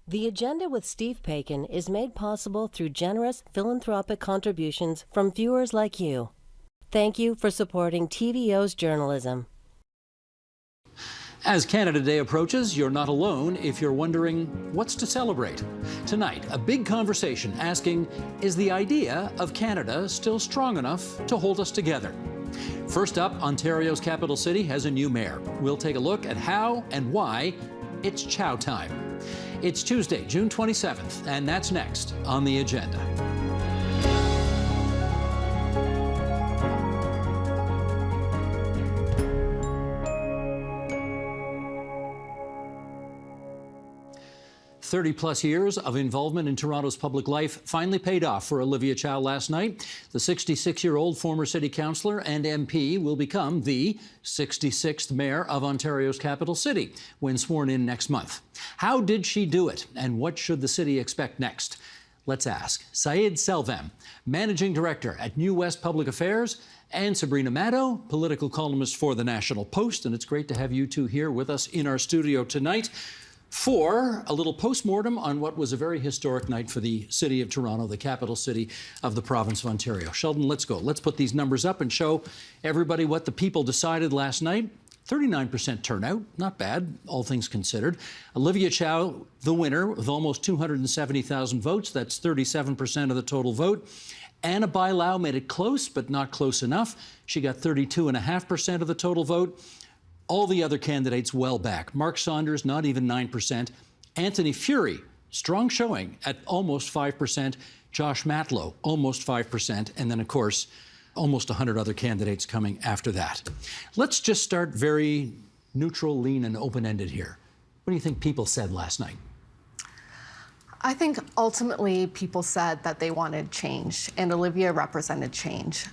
The Agenda with Steve Paikin is made possible through generous philanthropic contributions from viewers like you. Thank you for supporting TVO's journalism. As Canada Day approaches, you're not alone if you're wondering what's to celebrate. Tonight, a big conversation asking, is the idea of Canada still strong enough to hold us together? First up, Ontario's capital city has a new mayor. We'll take a look at how and why it's chow time. It's Tuesday, June 27th, and that's next on The Agenda. 30-plus years of involvement in Toronto's public life finally paid off for Olivia Chow last night. The 66-year-old former city councillor and MP will become the 66th mayor of Ontario's capital city when sworn in next month. How did she do it, and what should the city expect next? Let's ask Syed Selvam, Managing Director at New West Public Affairs, and Sabrina Maddow, political columnist for The National Post. And it's great to have you two here with us in our studio tonight for a little postmortem on what was a very historic night for the city of Toronto, the capital city of the province of Ontario. Sheldon, let's go. Let's put these numbers up and show everybody what the people decided last night. 39% turnout, not bad, all things considered. Olivia Chow, the winner, with almost 270,000 votes. That's 37% of the total vote. Anna Bailão made it close, but not close enough. She got 32.5% of the total vote. All the other candidates well back. Mark Saunders, not even 9%. Anthony Furey, strong showing at almost 5%. Josh Matlow, almost 5%. And then, of course, almost 100 other candidates coming after that. Let's just start very neutral, lean, and open-ended here. What do you think people said last night? I think ultimately people said that they wanted change, and Olivia represented change.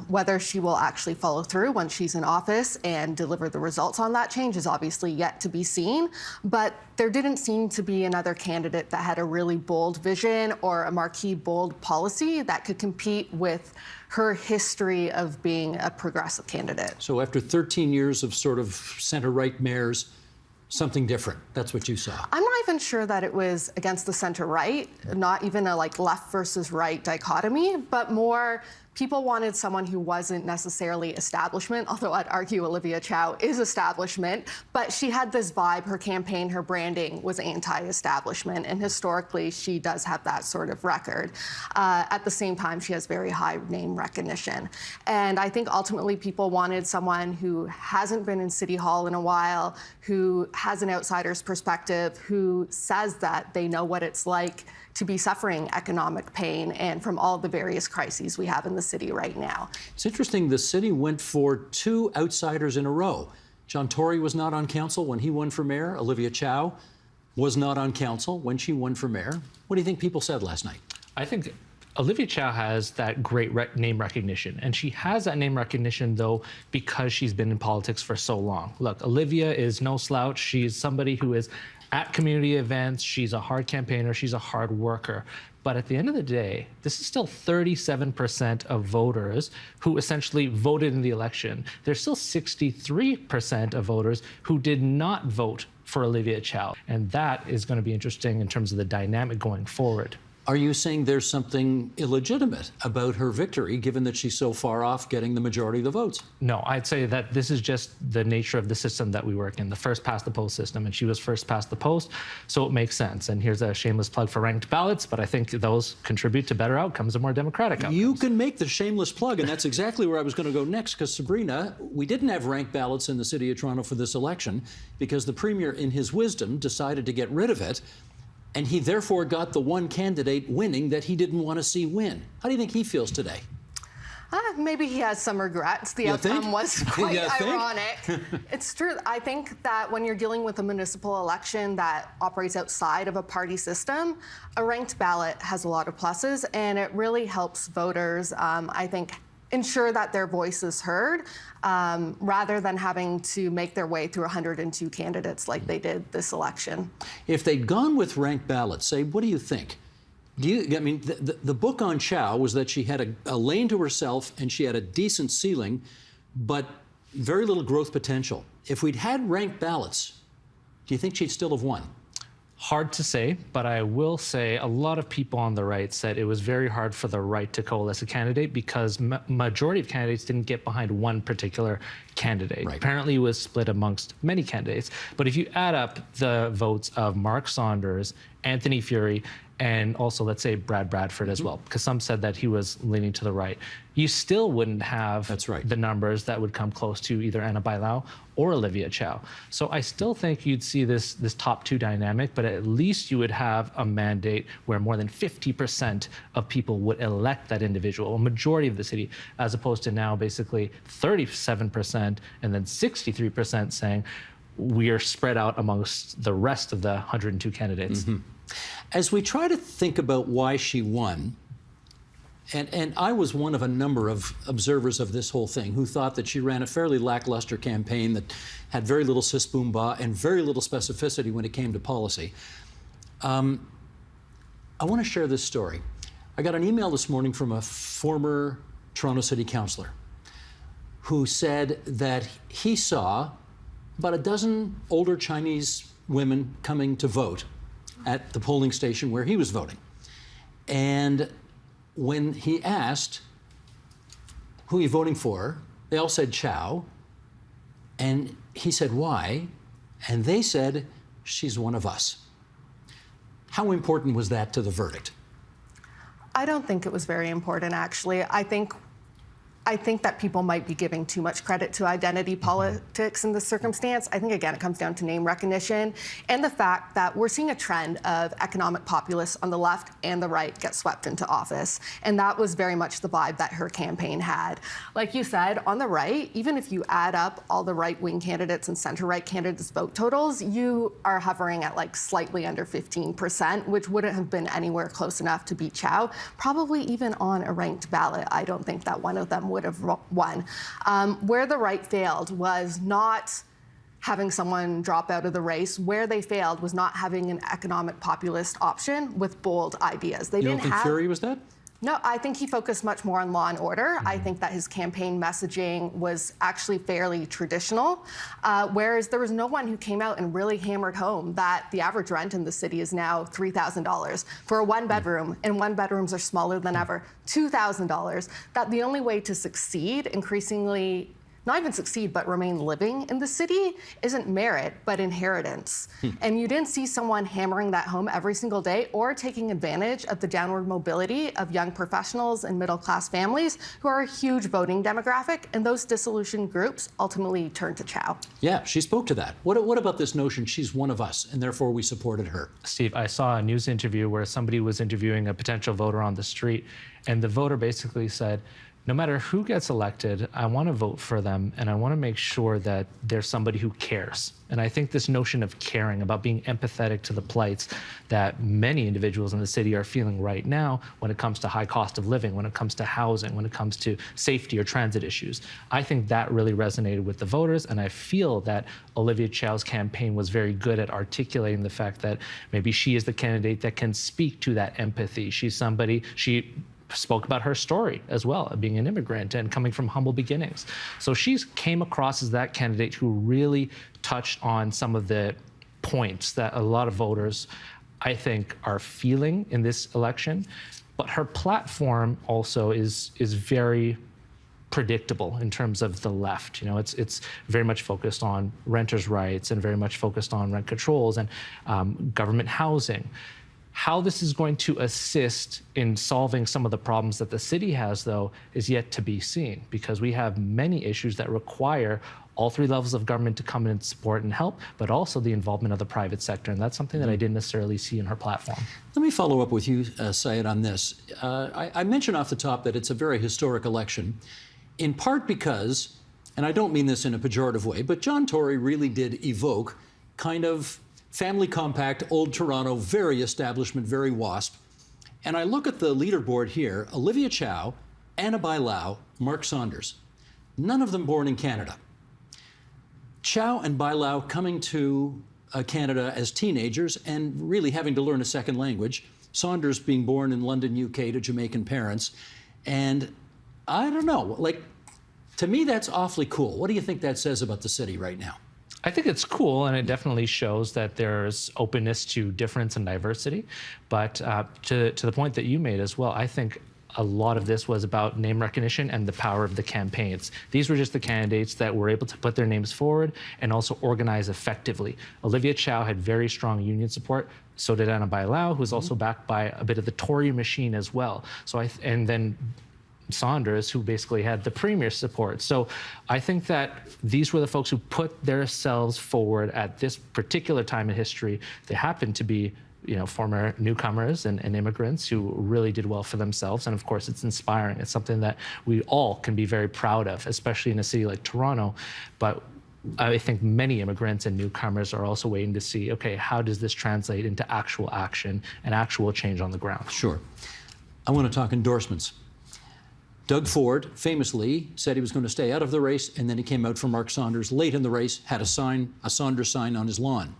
Whether she will actually follow through when she's in office and deliver the results on that change is obviously yet to be seen, but there didn't seem to be another candidate that had a really bold vision or a marquee bold policy that could compete with her history of being a progressive candidate. So after 13 years of sort of center-right mayors, something different. That's what you saw. I'm not even sure that it was against the center-right, not even a left versus right dichotomy, but more people wanted someone who wasn't necessarily establishment, although I'd argue Olivia Chow is establishment, but she had this vibe, her campaign, her branding was anti-establishment, and historically she does have that sort of record. At the same time, she has very high name recognition. And I think ultimately people wanted someone who hasn't been in City Hall in a while, who has an outsider's perspective, who says that they know what it's like to be suffering economic pain and from all the various crises we have in the city right now. It's interesting, the city went for two outsiders in a row. John Tory was not on council when he won for mayor. Olivia Chow was not on council when she won for mayor. What do you think people said last night? I think Olivia Chow has that great name recognition, and she has that name recognition, though, because she's been in politics for so long. Look, Olivia is no slouch. She's somebody who is at community events. She's a hard campaigner. She's a hard worker. But at the end of the day, this is still 37% of voters who essentially voted in the election. There's still 63% of voters who did not vote for Olivia Chow. And that is going to be interesting in terms of the dynamic going forward. Are you saying there's something illegitimate about her victory, given that she's so far off getting the majority of the votes? No, I'd say that this is just the nature of the system that we work in, the first past the post system, and she was first past the post, so it makes sense. And here's a shameless plug for ranked ballots, but I think those contribute to better outcomes and more democratic outcomes. You can make the shameless plug, and that's exactly where I was going to go next, because Sabrina, we didn't have ranked ballots in the city of Toronto for this election because the Premier, in his wisdom, decided to get rid of it. And he therefore got the one candidate winning that he didn't want to see win. How do you think he feels today? Maybe he has some regrets. The outcome was quite ironic. It's true. I think that when you're dealing with a municipal election that operates outside of a party system, a ranked ballot has a lot of pluses, and it really helps voters, I think, ensure that their voice is heard, rather than having to make their way through 102 candidates like they did this election. If they'd gone with ranked ballots, say, what do you think? I mean, the book on Chow was that she had a lane to herself and she had a decent ceiling, but very little growth potential. If we'd had ranked ballots, do you think she'd still have won? Hard to say, but I will say a lot of people on the right said it was very hard for the right to coalesce a candidate because majority of candidates didn't get behind one particular candidate. Right. Apparently it was split amongst many candidates. But if you add up the votes of Mark Saunders, Anthony Furey, and also, let's say, Brad Bradford as well, because some said that he was leaning to the right, you still wouldn't have That's right. the numbers that would come close to either Ana Bailão or Olivia Chow. So I still think you'd see this top two dynamic, but at least you would have a mandate where more than 50% of people would elect that individual, a majority of the city, as opposed to now basically 37% and then 63% saying we are spread out amongst the rest of the 102 candidates. As we try to think about why she won, and I was one of a number of observers of this whole thing who thought that she ran a fairly lackluster campaign that had very little sis boom ba and very little specificity when it came to policy. I want to share this story. I got an email this morning from a former Toronto City Councillor who said that he saw about a dozen older Chinese women coming to vote at the polling station where he was voting. And when he asked who you voting for, they all said Chow. And he said, why? And they said, she's one of us. How important was that to the verdict? I don't think it was very important, actually. I think that people might be giving too much credit to identity politics in this circumstance. I think, again, it comes down to name recognition and the fact that we're seeing a trend of economic populists on the left and the right get swept into office. And that was very much the vibe that her campaign had. Like you said, on the right, even if you add up all the right-wing candidates and center-right candidates' vote totals, you are hovering at like slightly under 15%, which wouldn't have been anywhere close enough to beat Chow. Probably even on a ranked ballot, I don't think that one of them would have won. Where the right failed was not having someone drop out of the race. Where they failed was not having an economic populist option with bold ideas. They You didn't don't think have. Furey was that? No, I think he focused much more on law and order. I think that his campaign messaging was actually fairly traditional, whereas there was no one who came out and really hammered home that the average rent in the city is now $3,000 for a one-bedroom, and one-bedrooms are smaller than ever, $2,000, that the only way to succeed increasingly, not even succeed, but remain living in the city isn't merit, but inheritance. And you didn't see someone hammering that home every single day or taking advantage of the downward mobility of young professionals and middle-class families who are a huge voting demographic, and those disillusioned groups ultimately turned to Chow. Yeah, she spoke to that. What about this notion she's one of us and therefore we supported her? Steve, I saw a news interview where somebody was interviewing a potential voter on the street, and the voter basically said, no matter who gets elected, I want to vote for them, and I want to make sure that there's somebody who cares. And I think this notion of caring, about being empathetic to the plights that many individuals in the city are feeling right now when it comes to high cost of living, when it comes to housing, when it comes to safety or transit issues, I think that really resonated with the voters, and I feel that Olivia Chow's campaign was very good at articulating the fact that maybe she is the candidate that can speak to that empathy. She's somebody, she spoke about her story as well, being an immigrant and coming from humble beginnings. So she came across as that candidate who really touched on some of the points that a lot of voters, I think, are feeling in this election. But her platform also is very predictable in terms of the left. You know, it's very much focused on renters' rights and very much focused on rent controls and government housing. How this is going to assist in solving some of the problems that the city has, though, is yet to be seen, because we have many issues that require all three levels of government to come in and support and help, but also the involvement of the private sector. And that's something that I didn't necessarily see in her platform. Let me follow up with you, Syed, on this. I mentioned off the top that it's a very historic election, in part because, and I don't mean this in a pejorative way, but John Tory really did evoke kind of family compact, old Toronto, very establishment, very WASP. And I look at the leaderboard here, Olivia Chow, Ana Bailão, Mark Saunders, none of them born in Canada. Chow and Bailão coming to Canada as teenagers and really having to learn a second language, Saunders being born in London, UK to Jamaican parents. And I don't know, like, to me, that's awfully cool. What do you think that says about the city right now? I think it's cool, and it definitely shows that there's openness to difference and diversity. But to the point that you made as well, I think a lot of this was about name recognition and the power of the campaigns. These were just the candidates that were able to put their names forward and also organize effectively. Olivia Chow had very strong union support. So did Ana Bailão, who was also backed by a bit of the Tory machine as well. And then Saunders, who basically had the premier support. So I think that these were the folks who put themselves forward at this particular time in history. They happened to be, former newcomers and immigrants who really did well for themselves. And of course, it's inspiring. It's something that we all can be very proud of, especially in a city like Toronto. But I think many immigrants and newcomers are also waiting to see, okay, how does this translate into actual action and actual change on the ground? Sure. I want to talk endorsements. Doug Ford famously said he was going to stay out of the race, and then he came out for Mark Saunders late in the race, had a Saunders sign on his lawn.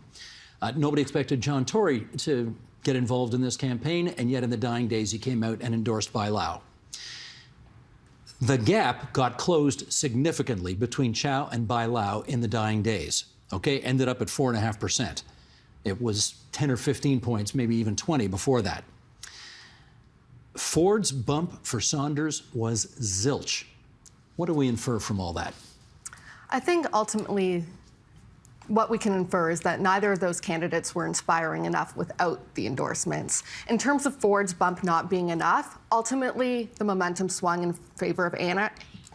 Nobody expected John Tory to get involved in this campaign, and yet in the dying days, he came out and endorsed Bailão. The gap got closed significantly between Chow and Bailão in the dying days, okay? Ended up at 4.5%. It was 10 or 15 points, maybe even 20 before that. Ford's bump for Saunders was zilch. What do we infer from all that? I think ultimately what we can infer is that neither of those candidates were inspiring enough without the endorsements. In terms of Ford's bump not being enough, ultimately the momentum swung in favor of Ana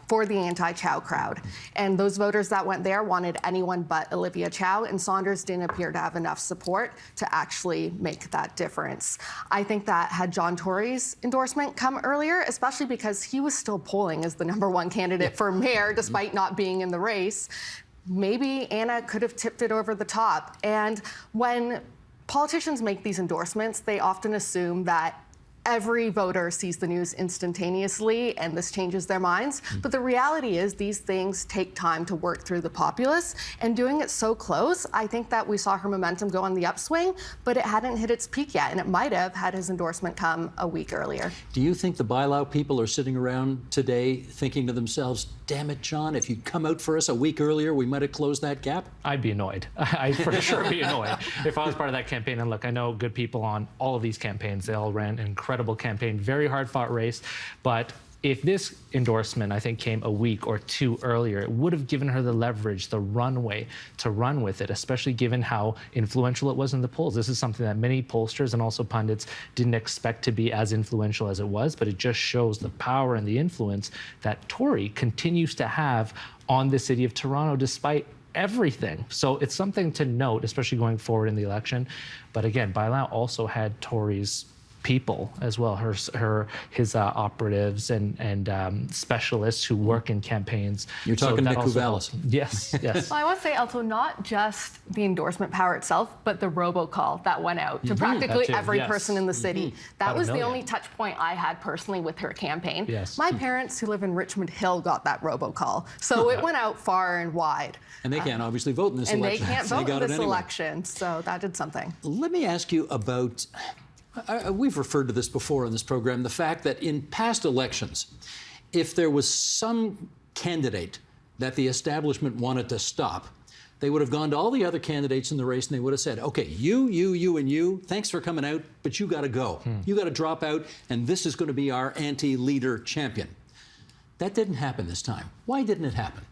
for the anti-Chow crowd. And those voters that went there wanted anyone but Olivia Chow, and Saunders didn't appear to have enough support to actually make that difference. I think that had John Tory's endorsement come earlier, especially because he was still polling as the #1 candidate for mayor despite not being in the race, maybe Ana could have tipped it over the top. And when politicians make these endorsements, they often assume that every voter sees the news instantaneously and this changes their minds. But the reality is these things take time to work through the populace, and doing it so close, I think that we saw her momentum go on the upswing, but it hadn't hit its peak yet, and it might have had his endorsement come a week earlier. Do you think the Bailão people are sitting around today thinking to themselves, damn it, John, if you'd come out for us a week earlier, we might have closed that gap? I'd be annoyed. I'd for sure be annoyed if I was part of that campaign. And look, I know good people on all of these campaigns. They all ran an incredible campaign, very hard-fought race. But if this endorsement, I think, came a week or two earlier, it would have given her the leverage, the runway to run with it, especially given how influential it was in the polls. This is something that many pollsters and also pundits didn't expect to be as influential as it was, but it just shows the power and the influence that Tory continues to have on the city of Toronto despite everything. So it's something to note, especially going forward in the election. But again, Bailão also had Tory's people as well, his operatives and specialists who work in campaigns. You're talking Nick also Kouvalis. Yes, yes. Well, I want to say also not just the endorsement power itself, but the robocall that went out to practically That too, every yes. person in the city. That About a was the million. only touch point I had personally with her campaign. Yes. My parents who live in Richmond Hill got that robocall. So it went out far and wide. And they can't obviously vote in this And election. they can't so vote got in it this anyway. election. So that did something. Let me ask you about, we've referred to this before in this program, the fact that in past elections, if there was some candidate that the establishment wanted to stop, they would have gone to all the other candidates in the race and they would have said, okay, you, and you, thanks for coming out, but you got to go. You got to drop out, and this is going to be our anti-leader champion. That didn't happen this time. Why didn't it happen?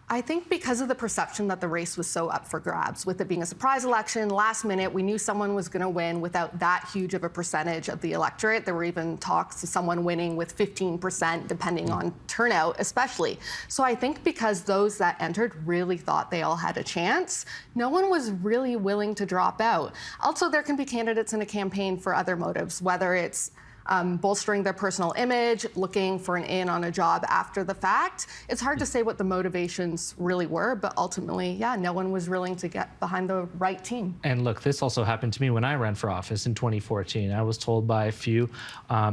I think because of the perception that the race was so up for grabs, with it being a surprise election, last minute, we knew someone was going to win without that huge of a percentage of the electorate. There were even talks of someone winning with 15%, depending on turnout, especially. So I think because those that entered really thought they all had a chance, no one was really willing to drop out. Also, there can be candidates in a campaign for other motives, whether it's bolstering their personal image, looking for an in on a job after the fact. It's hard to say what the motivations really were, but ultimately, yeah, no one was willing to get behind the right team. And look, this also happened to me when I ran for office in 2014. I was told by a few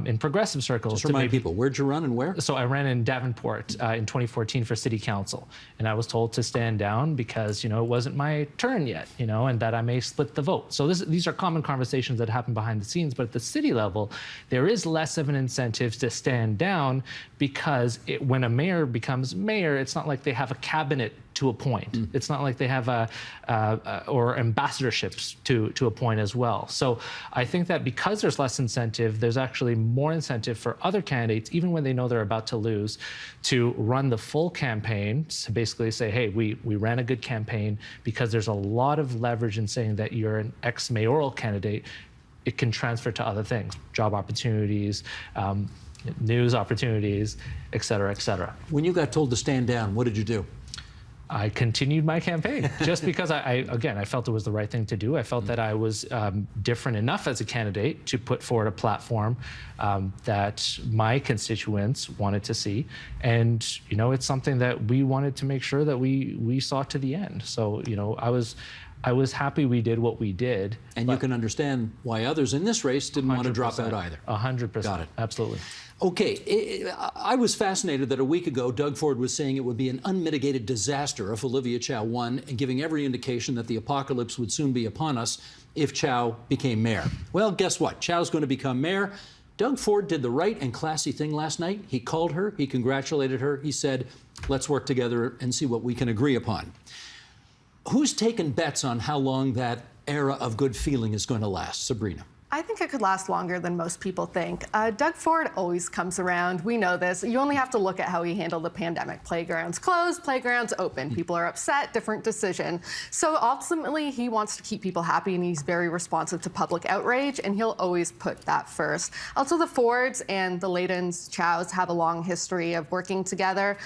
in progressive circles. Just remind people, where'd you run and where? So I ran in Davenport in 2014 for city council, and I was told to stand down because, it wasn't my turn yet, and that I may split the vote. So these are common conversations that happen behind the scenes, but at the city level, there is less of an incentive to stand down because when a mayor becomes mayor, it's not like they have a cabinet to a point. It's not like they have or ambassadorships to a point as well. So I think that because there's less incentive, there's actually more incentive for other candidates, even when they know they're about to lose, to run the full campaign, to basically say, hey, we ran a good campaign, because there's a lot of leverage in saying that you're an ex-mayoral candidate. It can transfer to other things, job opportunities, news opportunities, et cetera, et cetera. When you got told to stand down, what did you do? I continued my campaign just because I felt it was the right thing to do. I felt that I was different enough as a candidate to put forward a platform that my constituents wanted to see. And, it's something that we wanted to make sure that we saw to the end. So, I was happy we did what we did. And you can understand why others in this race didn't want to drop out either. 100%. Got it. Absolutely. Okay, I was fascinated that a week ago, Doug Ford was saying it would be an unmitigated disaster if Olivia Chow won, and giving every indication that the apocalypse would soon be upon us if Chow became mayor. Well, guess what? Chow's going to become mayor. Doug Ford did the right and classy thing last night. He called her, he congratulated her, he said, let's work together and see what we can agree upon. Who's taken bets on how long that era of good feeling is going to last? Sabrina. I think it could last longer than most people think. Doug Ford always comes around. We know this. You only have to look at how he handled the pandemic. Playgrounds closed, playgrounds open. People are upset, different decision. So ultimately, he wants to keep people happy, and he's very responsive to public outrage, and he'll always put that first. Also, the Fords and the Leydens Chows have a long history of working together.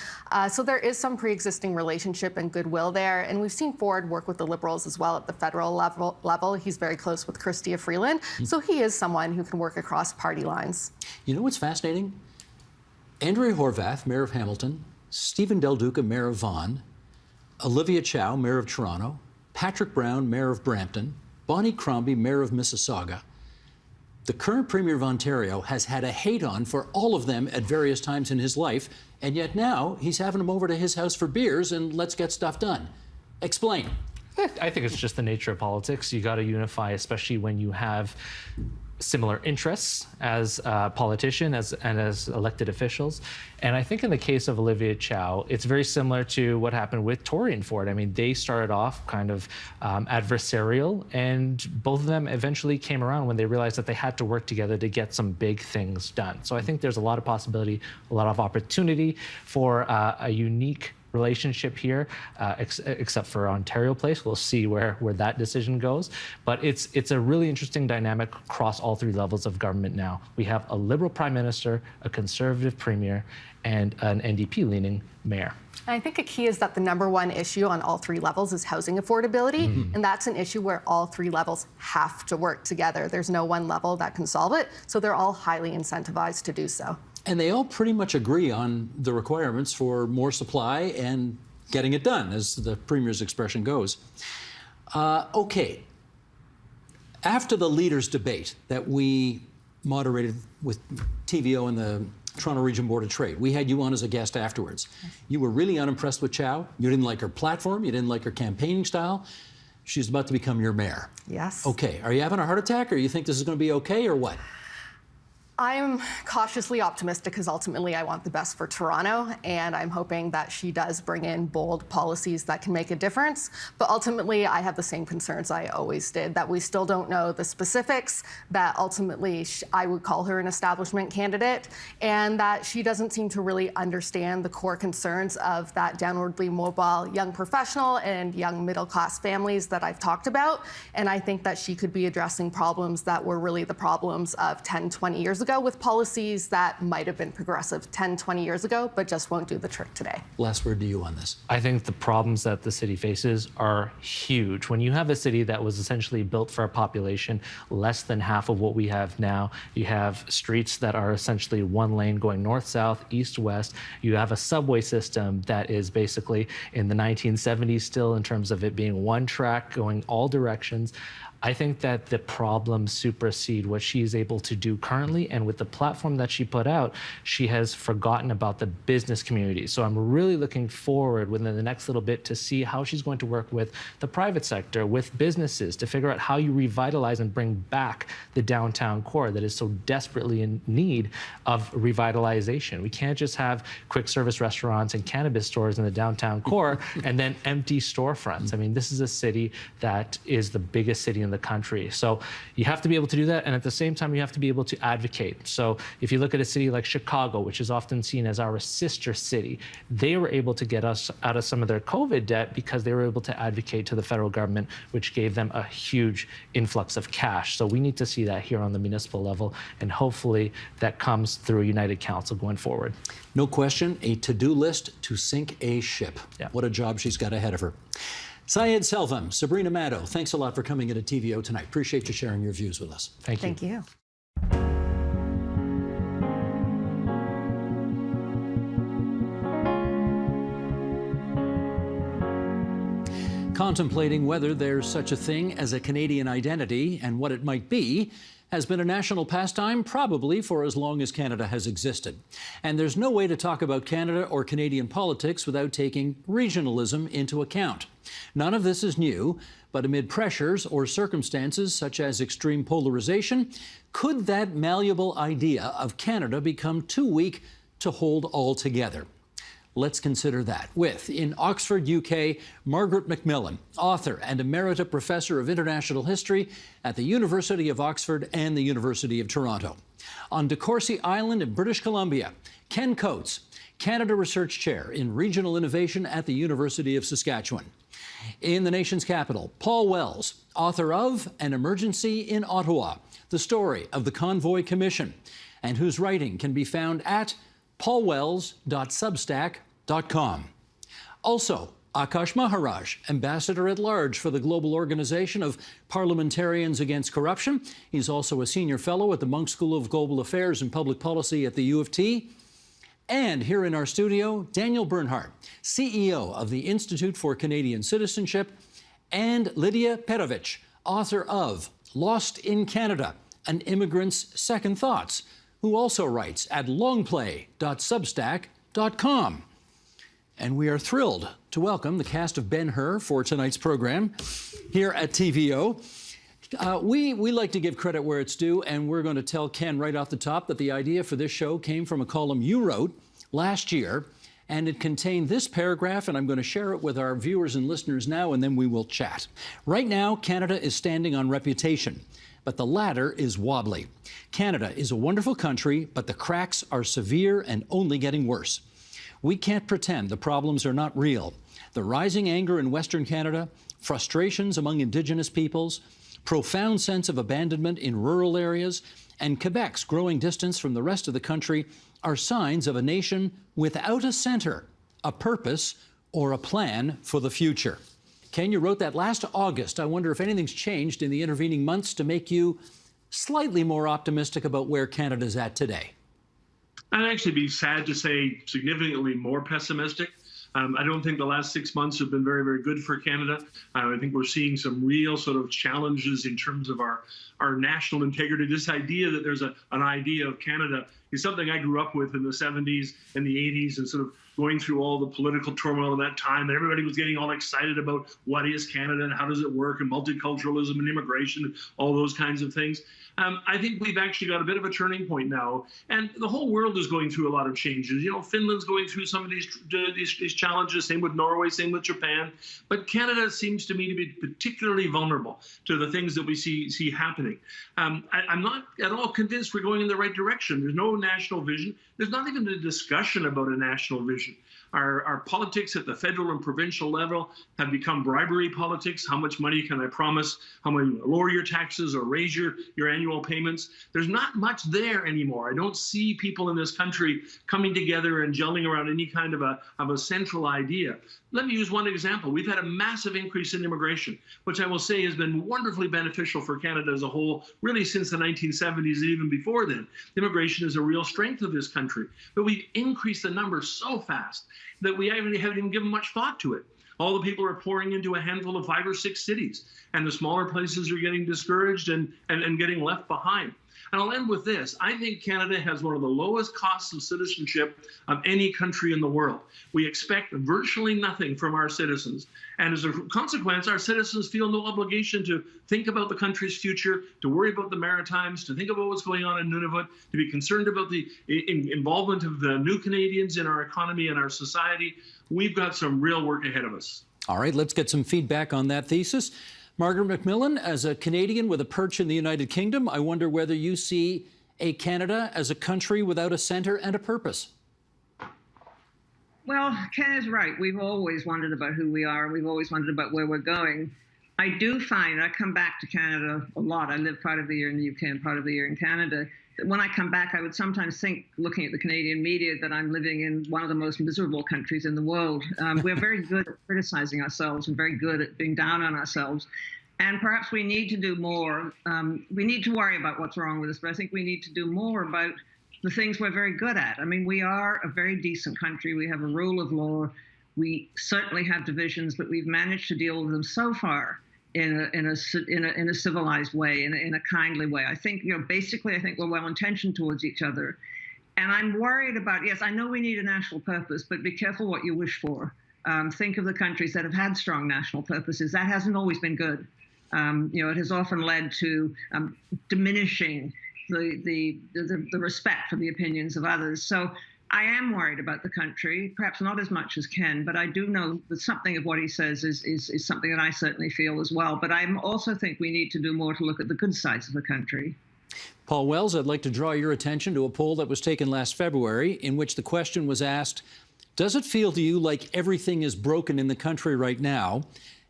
So there is some pre-existing relationship and goodwill there. And we've seen Ford work with the Liberals as well at the federal level. He's very close with Chrystia Freeland. So he is someone who can work across party lines. You know what's fascinating? Andrea Horwath, mayor of Hamilton, Stephen Del Duca, mayor of Vaughan, Olivia Chow, mayor of Toronto, Patrick Brown, mayor of Brampton, Bonnie Crombie, mayor of Mississauga. The current Premier of Ontario has had a hate-on for all of them at various times in his life, and yet now he's having them over to his house for beers and let's get stuff done. Explain. I think it's just the nature of politics. You got to unify, especially when you have similar interests as a politician and as elected officials. And I think in the case of Olivia Chow, it's very similar to what happened with Tory and Ford. I mean, they started off kind of adversarial, and both of them eventually came around when they realized that they had to work together to get some big things done. So I think there's a lot of possibility, a lot of opportunity for a unique relationship here, except for Ontario Place. We'll see where that decision goes. But it's a really interesting dynamic across all three levels of government now. We have a Liberal Prime Minister, a Conservative Premier, and an NDP-leaning mayor. And I think a key is that the number one issue on all three levels is housing affordability. And that's an issue where all three levels have to work together. There's no one level that can solve it. So they're all highly incentivized to do so. And they all pretty much agree on the requirements for more supply and getting it done, as the Premier's expression goes. Okay. After the leaders' debate that we moderated with TVO and the Toronto Region Board of Trade, we had you on as a guest afterwards. You were really unimpressed with Chow. You didn't like her platform. You didn't like her campaigning style. She's about to become your mayor. Yes. Okay. Are you having a heart attack, or you think this is going to be okay, or what? I'm cautiously optimistic because ultimately I want the best for Toronto, and I'm hoping that she does bring in bold policies that can make a difference. But ultimately, I have the same concerns I always did, that we still don't know the specifics, that ultimately I would call her an establishment candidate, and that she doesn't seem to really understand the core concerns of that downwardly mobile young professional and young middle-class families that I've talked about. And I think that she could be addressing problems that were really the problems of 10, 20 years ago with policies that might have been progressive 10, 20 years ago, but just won't do the trick today. Last word to you on this. I think the problems that the city faces are huge. When you have a city that was essentially built for a population less than half of what we have now, you have streets that are essentially one lane going north-south, east-west. You have a subway system that is basically in the 1970s still in terms of it being one track going all directions. I think that the problems supersede what she is able to do currently. And with the platform that she put out, she has forgotten about the business community. So I'm really looking forward within the next little bit to see how she's going to work with the private sector, with businesses, to figure out how you revitalize and bring back the downtown core that is so desperately in need of revitalization. We can't just have quick service restaurants and cannabis stores in the downtown core and then empty storefronts. I mean, this is a city that is the biggest city in the country. So you have to be able to do that. And at the same time, you have to be able to advocate. So if you look at a city like Chicago, which is often seen as our sister city, they were able to get us out of some of their COVID debt because they were able to advocate to the federal government, which gave them a huge influx of cash. So we need to see that here on the municipal level, and hopefully that comes through United Council going forward. No question, a to-do list to sink a ship. Yeah. What a job she's got ahead of her. Syed Selvam, Sabrina Maddow, thanks a lot for coming into TVO tonight. Appreciate you sharing your views with us. Thank you. Thank you. Contemplating whether there's such a thing as a Canadian identity and what it might be has been a national pastime probably for as long as Canada has existed. And there's no way to talk about Canada or Canadian politics without taking regionalism into account. None of this is new, but amid pressures or circumstances such as extreme polarization, could that malleable idea of Canada become too weak to hold all together? Let's consider that with, in Oxford, UK, Margaret Macmillan, author and Emerita Professor of International History at the University of Oxford and the University of Toronto. On De Courcey Island in British Columbia, Ken Coates, Canada Research Chair in Regional Innovation at the University of Saskatchewan. In the nation's capital, Paul Wells, author of An Emergency in Ottawa, the story of the Convoy Commission, and whose writing can be found at paulwells.substack.com. Also, Akash Maharaj, Ambassador at Large for the Global Organization of Parliamentarians Against Corruption. He's also a Senior Fellow at the Munk School of Global Affairs and Public Policy at the U of T. And here in our studio, Daniel Bernhardt, CEO of the Institute for Canadian Citizenship, and Lydia Perovich, author of Lost in Canada, An Immigrant's Second Thoughts, who also writes at longplay.substack.com. And we are thrilled to welcome the cast of Ben-Hur for tonight's program here at TVO. We like to give credit where it's due, and we're going to tell Ken right off the top that the idea for this show came from a column you wrote last year, and it contained this paragraph, and I'm going to share it with our viewers and listeners now, and then we will chat. Right now, Canada is standing on reputation, but the ladder is wobbly. Canada is a wonderful country, but the cracks are severe and only getting worse. We can't pretend the problems are not real. The rising anger in Western Canada, frustrations among Indigenous peoples, profound sense of abandonment in rural areas, and Quebec's growing distance from the rest of the country are signs of a nation without a center, a purpose, or a plan for the future. Ken, you wrote that last August. I wonder if anything's changed in the intervening months to make you slightly more optimistic about where Canada's at today. I'd actually be sad to say significantly more pessimistic. I don't think the last 6 months have been very, very good for Canada. I think we're seeing some real sort of challenges in terms of our national integrity. This idea that there's an idea of Canada is something I grew up with in the 70s and the 80s, and sort of going through all the political turmoil of that time. And everybody was getting all excited about what is Canada and how does it work, and multiculturalism and immigration, and all those kinds of things. I think we've actually got a bit of a turning point now, and the whole world is going through a lot of changes. You know, Finland's going through some of these challenges, same with Norway, same with Japan. But Canada seems to me to be particularly vulnerable to the things that we see happening. I'm not at all convinced we're going in the right direction. There's no national vision. There's not even a discussion about a national vision. Our politics at the federal and provincial level have become bribery politics. How much money can I promise? How much lower your taxes or raise your annual payments? There's not much there anymore. I don't see people in this country coming together and gelling around any kind of a central idea. Let me use one example. We've had a massive increase in immigration, which I will say has been wonderfully beneficial for Canada as a whole, really since the 1970s and even before then. Immigration is a real strength of this country. But we've increased the numbers so fast that we haven't even given much thought to it. All the people are pouring into a handful of 5 or 6 cities, and the smaller places are getting discouraged and getting left behind. And I'll end with this. I think Canada has one of the lowest costs of citizenship of any country in the world. We expect virtually nothing from our citizens. And as a consequence, our citizens feel no obligation to think about the country's future, to worry about the Maritimes, to think about what's going on in Nunavut, to be concerned about the involvement of the new Canadians in our economy and our society. We've got some real work ahead of us. All right, let's get some feedback on that thesis. Margaret McMillan, as a Canadian with a perch in the United Kingdom, I wonder whether you see a Canada as a country without a centre and a purpose. Well, Ken is right. We've always wondered about who we are. We've always wondered about where we're going. I do find, I come back to Canada a lot. I live part of the year in the UK and part of the year in Canada. When I come back, I would sometimes think, looking at the Canadian media, that I'm living in one of the most miserable countries in the world. We're very good at criticizing ourselves and very good at being down on ourselves. And perhaps we need to do more. We need to worry about what's wrong with us, but I think we need to do more about the things we're very good at. I mean, we are a very decent country. We have a rule of law. We certainly have divisions, but we've managed to deal with them so far in a civilized way, in a kindly way. I think, basically, I think we're well-intentioned towards each other. And I'm worried about, yes, I know we need a national purpose, but be careful what you wish for. Think of the countries that have had strong national purposes. That hasn't always been good. It has often led to diminishing the respect for the opinions of others. So I am worried about the country, perhaps not as much as Ken, but I do know that something of what he says is something that I certainly feel as well. But I also think we need to do more to look at the good sides of the country. Paul Wells, I'd like to draw your attention to a poll that was taken last February in which the question was asked, does it feel to you like everything is broken in the country right now?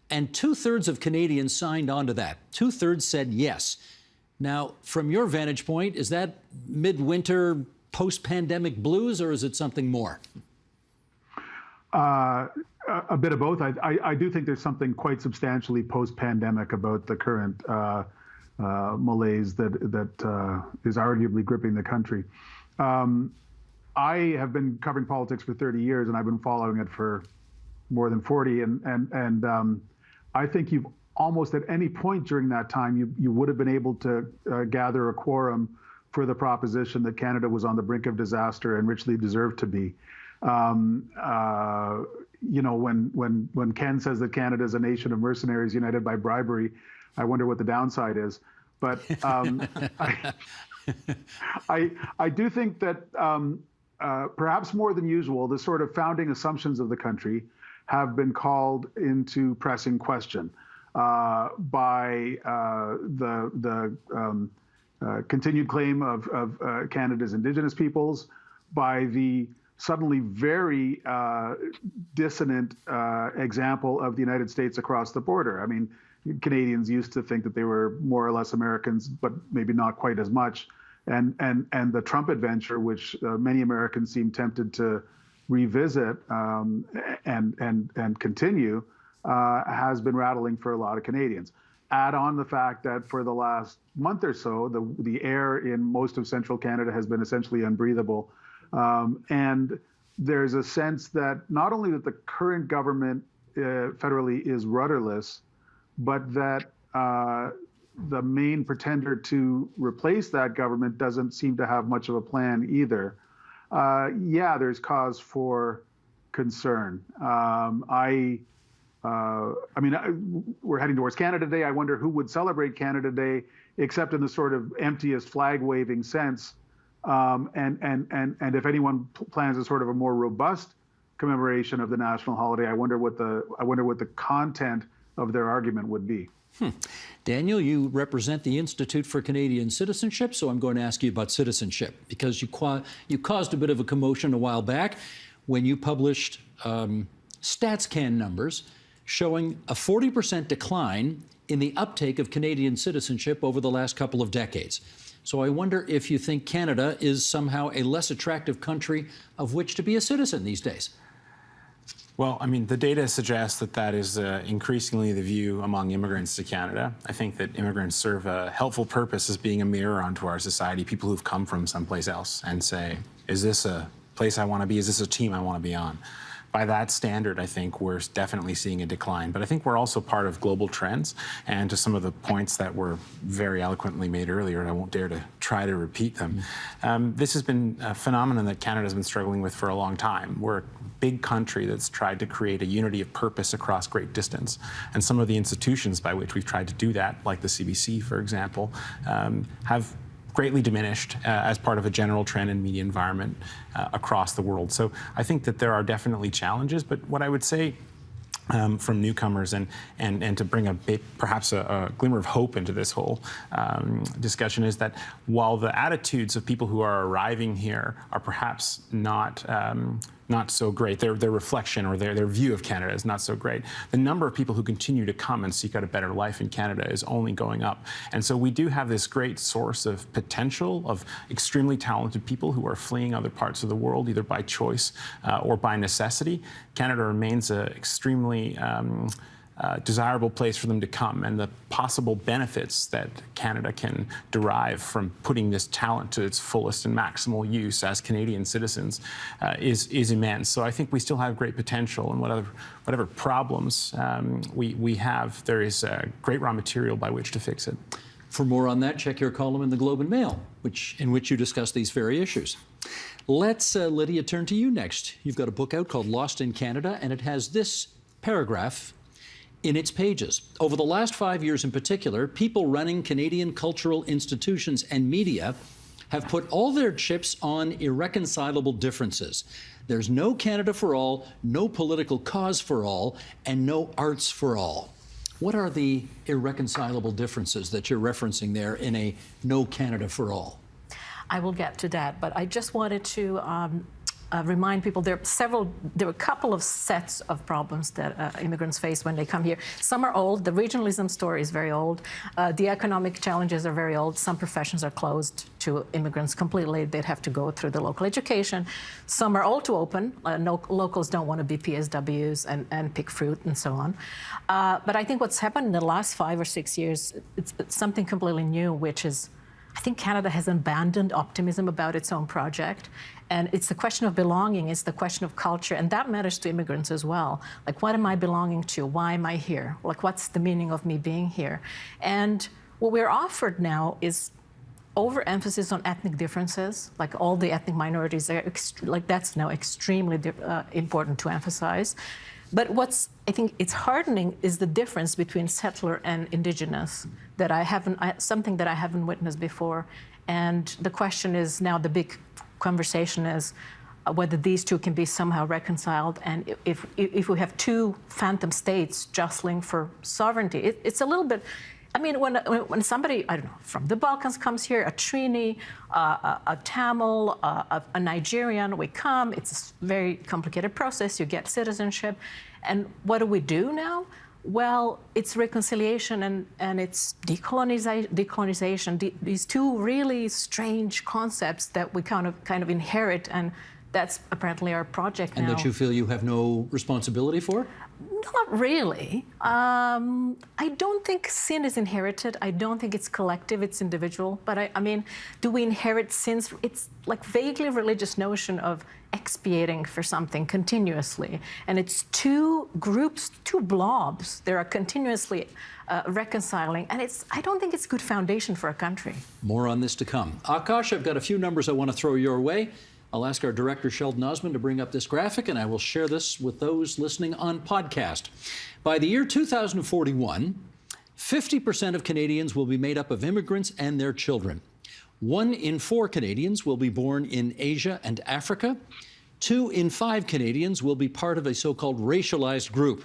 And 2/3 of Canadians signed on to that. 2/3 said yes. Now, from your vantage point, is that midwinter post-pandemic blues, or is it something more? A bit of both. I do think there's something quite substantially post-pandemic about the current malaise that is arguably gripping the country. I have been covering politics for 30 years, and I've been following it for more than 40. And I think you've almost at any point during that time, you would have been able to gather a quorum for the proposition that Canada was on the brink of disaster and richly deserved to be. When Ken says that Canada is a nation of mercenaries united by bribery, I wonder what the downside is. But I do think that perhaps more than usual, the sort of founding assumptions of the country have been called into pressing question by the continued claim of Canada's Indigenous peoples, by the suddenly very dissonant example of the United States across the border. I mean, Canadians used to think that they were more or less Americans, but maybe not quite as much. And the Trump adventure, which many Americans seem tempted to revisit and continue, has been rattling for a lot of Canadians. Add on the fact that for the last month or so, the air in most of central Canada has been essentially unbreathable. And there's a sense that not only that the current government federally is rudderless, but that the main pretender to replace that government doesn't seem to have much of a plan either. Yeah, there's cause for concern. We're heading towards Canada Day. I wonder who would celebrate Canada Day, except in the sort of emptiest flag-waving sense. And if anyone plans a sort of a more robust commemoration of the national holiday, I wonder what the content of their argument would be. Daniel, you represent the Institute for Canadian Citizenship, so I'm going to ask you about citizenship, because you caused a bit of a commotion a while back when you published StatsCan numbers showing a 40% decline in the uptake of Canadian citizenship over the last couple of decades. So I wonder if you think Canada is somehow a less attractive country of which to be a citizen these days. Well, I mean, the data suggests that that is increasingly the view among immigrants to Canada. I think that immigrants serve a helpful purpose as being a mirror onto our society, people who've come from someplace else, and say, is this a place I want to be? Is this a team I want to be on? by that standard, I think we're definitely seeing a decline. But I think we're also part of global trends. And to some of the points that were very eloquently made earlier, and I won't dare to try to repeat them, this has been a phenomenon that Canada's been struggling with for a long time. We're a big country that's tried to create a unity of purpose across great distance. And some of the institutions by which we've tried to do that, like the CBC, for example, have greatly diminished as part of a general trend in media environment across the world. So I think that there are definitely challenges, but what I would say from newcomers and to bring perhaps a glimmer of hope into this whole discussion is that while the attitudes of people who are arriving here are perhaps not so great, their reflection or their view of Canada is not so great, the number of people who continue to come and seek out a better life in Canada is only going up. And so we do have this great source of potential of extremely talented people who are fleeing other parts of the world, either by choice or by necessity. Canada remains an extremely desirable place for them to come, and the possible benefits that Canada can derive from putting this talent to its fullest and maximal use as Canadian citizens is immense. So I think we still have great potential, and whatever problems we have, there is great raw material by which to fix it. For more on that, check your column in the Globe and Mail, in which you discuss these very issues. Let's, Lydia, turn to you next. You've got a book out called Lost in Canada, and it has this paragraph in its pages. Over the last 5 years in particular, people running Canadian cultural institutions and media have put all their chips on irreconcilable differences. There's no Canada for all, no political cause for all, and no arts for all. What are the irreconcilable differences that you're referencing there in a no Canada for all? I will get to that, but I just wanted to remind people there are a couple of sets of problems that immigrants face when they come here. Some are old. The regionalism story is very old. The economic challenges are very old. Some professions are closed to immigrants completely. They'd have to go through the local education. Some are all too open. Locals don't want to be PSWs and pick fruit and so on. But I think what's happened in the last 5 or 6 years, it's something completely new, which is I think Canada has abandoned optimism about its own project. And it's the question of belonging, it's the question of culture, and that matters to immigrants as well. Like, what am I belonging to? Why am I here? Like, what's the meaning of me being here? And what we're offered now is overemphasis on ethnic differences, like all the ethnic minorities, that's now extremely important to emphasize. But what's, I think, it's heartening is the difference between settler and indigenous that something that I haven't witnessed before. And the question is now, the big conversation is whether these two can be somehow reconciled. And if we have two phantom states jostling for sovereignty, it's a little bit, I mean, when somebody, I don't know, from the Balkans comes here, a Trini, a Tamil, a Nigerian, we come, it's a very complicated process, you get citizenship. And what do we do now? Well, it's reconciliation and it's decolonization, these two really strange concepts that we kind of inherit, and that's apparently our project now. And that you feel you have no responsibility for? Not really. I don't think sin is inherited. I don't think it's collective, it's individual. But I mean, do we inherit sins? It's like vaguely religious notion of expiating for something continuously. And it's two groups, two blobs that are continuously reconciling. And I don't think it's a good foundation for a country. More on this to come. Akash, I've got a few numbers I want to throw your way. I'll ask our director, Sheldon Osmond, to bring up this graphic, and I will share this with those listening on podcast. By the year 2041, 50% of Canadians will be made up of immigrants and their children. 1 in 4 Canadians will be born in Asia and Africa. 2 in 5 Canadians will be part of a so-called racialized group.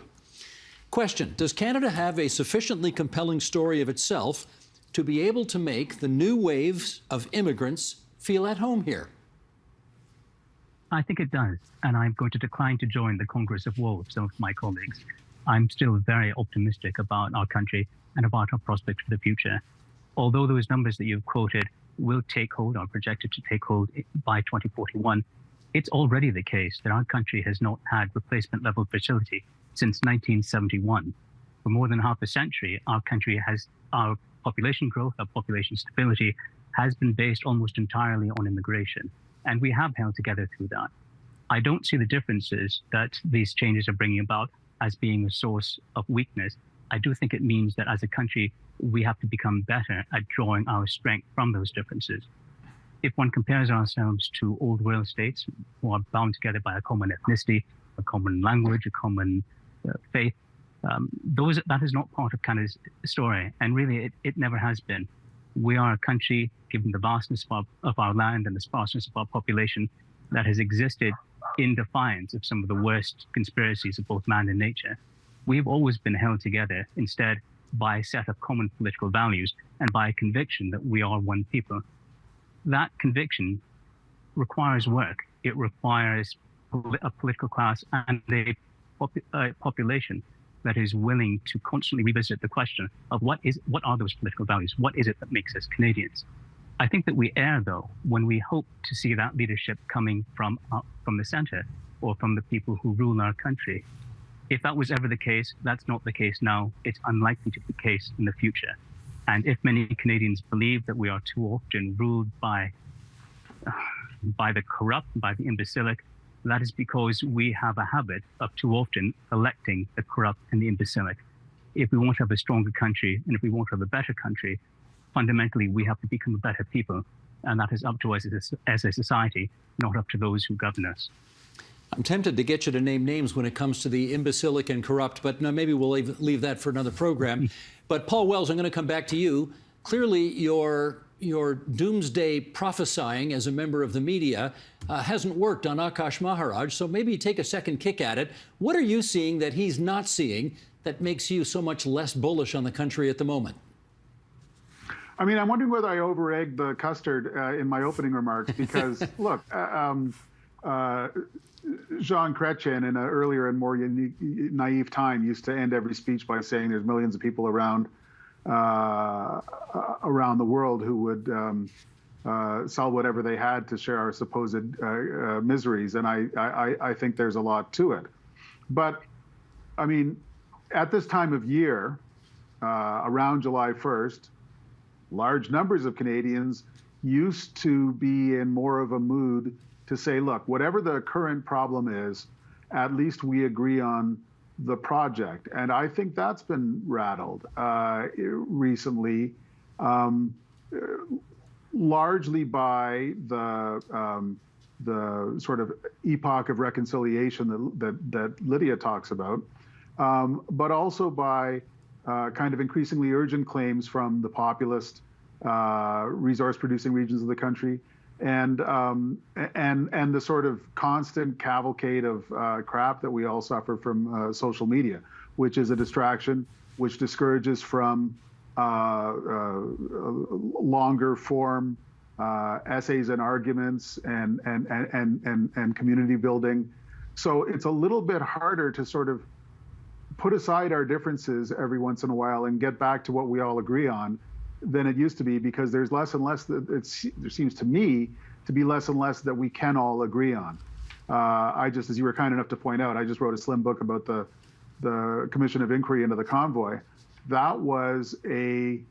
Question: does Canada have a sufficiently compelling story of itself to be able to make the new waves of immigrants feel at home here? I think it does, and I'm going to decline to join the Congress of Woe of some of my colleagues. I'm still very optimistic about our country and about our prospects for the future. Although those numbers that you've quoted will take hold, are projected to take hold by 2041, it's already the case that our country has not had replacement level fertility since 1971. For more than half a century, our population growth, our population stability has been based almost entirely on immigration. And we have held together through that. I don't see the differences that these changes are bringing about as being a source of weakness. I do think it means that as a country, we have to become better at drawing our strength from those differences. If one compares ourselves to old world states who are bound together by a common ethnicity, a common language, a common faith, that is not part of Canada's story, and really it never has been. We are a country, given the vastness of our land and the sparseness of our population, that has existed in defiance of some of the worst conspiracies of both man and nature. We've always been held together instead by a set of common political values and by a conviction that we are one people. That conviction requires work. It requires a political class and a population that is willing to constantly revisit the question of what are those political values? What is it that makes us Canadians? I think that we err, though, when we hope to see that leadership coming from the centre or from the people who rule our country. If that was ever the case, that's not the case now. It's unlikely to be the case in the future. And if many Canadians believe that we are too often ruled by the corrupt, by the imbecilic, that is because we have a habit of too often electing the corrupt and the imbecilic. If we want to have a stronger country and if we want to have a better country, fundamentally, we have to become a better people. And that is up to us as a society, not up to those who govern us. I'm tempted to get you to name names when it comes to the imbecilic and corrupt, but no, maybe we'll leave that for another program. But Paul Wells, I'm going to come back to you. Clearly, your doomsday prophesying as a member of the media hasn't worked on Akash Maharaj, so maybe take a second kick at it. What are you seeing that he's not seeing that makes you so much less bullish on the country at the moment? I mean, I'm wondering whether I over-egged the custard in my opening remarks because, look, Jean Chrétien in an earlier and more naive time used to end every speech by saying there's millions of people around the world who would sell whatever they had to share our supposed miseries. And I think there's a lot to it. But, I mean, at this time of year, around July 1st, large numbers of Canadians used to be in more of a mood to say, look, whatever the current problem is, at least we agree on the project. And I think that's been rattled recently, largely by the sort of epoch of reconciliation that Lydia talks about, but also by kind of increasingly urgent claims from the populist resource-producing regions of the country, and the sort of constant cavalcade of crap that we all suffer from social media, which is a distraction, which discourages from longer form essays and arguments and community building. So it's a little bit harder to sort of put aside our differences every once in a while and get back to what we all agree on than it used to be, because there's less and less that there seems to me to be less and less that we can all agree on. I just, as you were kind enough to point out, I just wrote a slim book about the Commission of Inquiry into the Convoy. That was the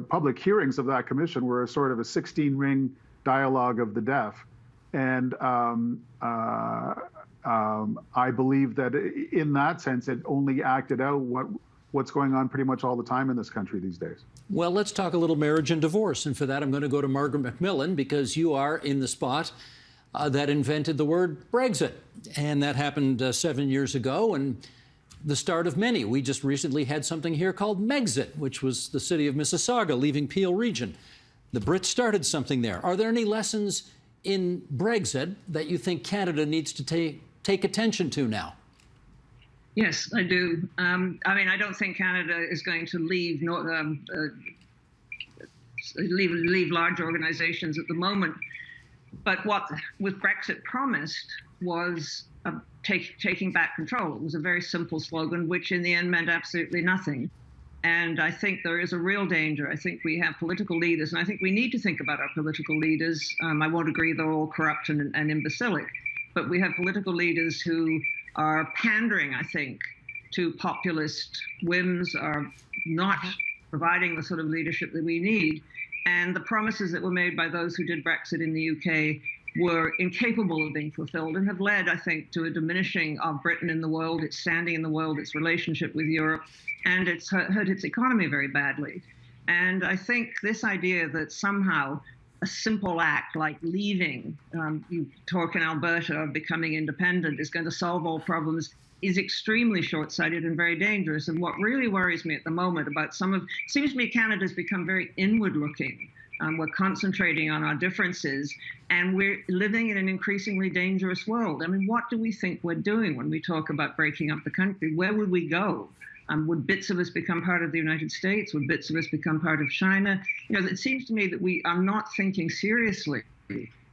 public hearings of that commission were a sort of a 16-ring dialogue of the deaf, and I believe that in that sense, it only acted out what's going on pretty much all the time in this country these days. Well, let's talk a little marriage and divorce. And for that, I'm going to go to Margaret Macmillan, because you are in the spot that invented the word Brexit. And that happened 7 years ago, and the start of many. We just recently had something here called Megxit, which was the city of Mississauga leaving Peel Region. The Brits started something there. Are there any lessons in Brexit that you think Canada needs to take attention to now? Yes, I do. I mean, I don't think Canada is going to leave large organizations at the moment. But what with Brexit promised was taking back control. It was a very simple slogan, which in the end meant absolutely nothing. And I think there is a real danger. I think we have political leaders, and I think we need to think about our political leaders. I won't agree they're all corrupt and imbecilic, but we have political leaders who are pandering, I think, to populist whims, are not providing the sort of leadership that we need. And the promises that were made by those who did Brexit in the UK were incapable of being fulfilled and have led, I think, to a diminishing of Britain in the world, its standing in the world, its relationship with Europe, and it's hurt its economy very badly. And I think this idea that somehow a simple act like leaving, you talk in Alberta of becoming independent, is going to solve all problems is extremely short-sighted and very dangerous. And what really worries me at the moment about it seems to me Canada's become very inward-looking. We're concentrating on our differences, and we're living in an increasingly dangerous world. I mean, what do we think we're doing when we talk about breaking up the country? Where would we go? Would bits of us become part of the United States? Would bits of us become part of China? You know, it seems to me that we are not thinking seriously